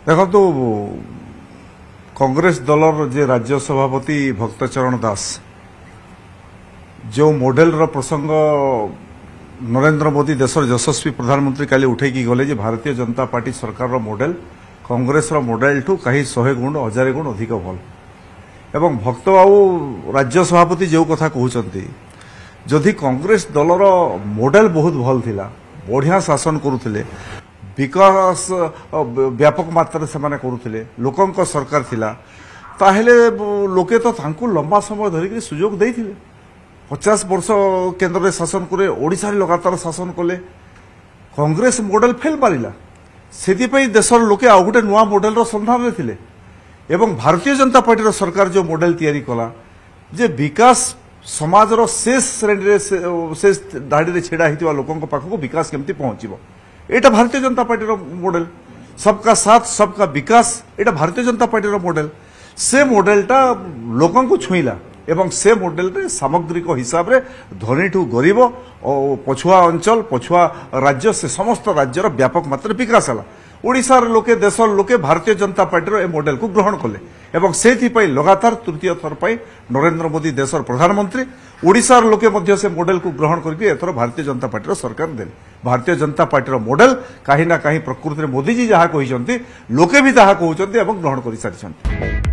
देखो कांग्रेस दलर जे राज्य सभापति भक्तचरण दास जो मॉडल प्रसंग नरेंद्र मोदी देशर यशस्वी प्रधानमंत्री काली उठे गले भारतीय जनता पार्टी सरकार मॉडल कांग्रेस मॉडल ठू कहीं 100 गुण 1000 गुण अधिक भल एवं भक्त बाबू राज्य सभापति जो कथा कहते जदि कांग्रेस दलर मॉडल बहुत भल थिला बढ़िया शासन करुले विकास व्यापक मात्रा से माने करुले लोकंक सरकार थिला ताहेले लोके तो तांकु लंबा समय धरिक सुजोग देइथिले 50 वर्ष केंद्र में शासन करे ओडिशा लगातार शासन कले कांग्रेस मॉडल फेल मारिला सेति देशर लोके आ गोटे नुआ मॉडल रो संधान रे थिले एवं भारतीय जनता पार्टी रो सरकार जो मॉडल तैयारी कला जे विकास समाज रो शेष श्रेणी रे शेष धाड़ी रे छेड़ा हितवा लोकंक पाखको विकास केमती पहुंचीबो एटा भारतीय जनता पार्टी रो मॉडल सबका साथ सबका विकास एटा भारतीय जनता पार्टी रो मॉडल से मॉडलटा लोकंक छुईला एवं से मॉडल रे सामग्रिक हिसाब रे धनी ठू गरीब और पछुआ अंचल पछुआ राज्य से समस्त राज्यर व्यापक मात्रा विकास हला ओडिशार लोके देशर लोके भारतीय जनता पार्टी रो ए मॉडल को ग्रहण कले एवं सेथिपई लगातार तृतीय थर पई नरेंद्र मोदी देशर प्रधानमंत्री ओडिशार लोके मध्य से मॉडल को ग्रहण करके एथर भारतीय जनता पार्टी रो सरकार देले भारतीय जनता पार्टी रो मॉडल कहीं ना कहीं प्रकृति रे मोदी जी जहा कहिसंती लोके भी ताहा कहउचंती एवं ग्रहण करि सारिसंती।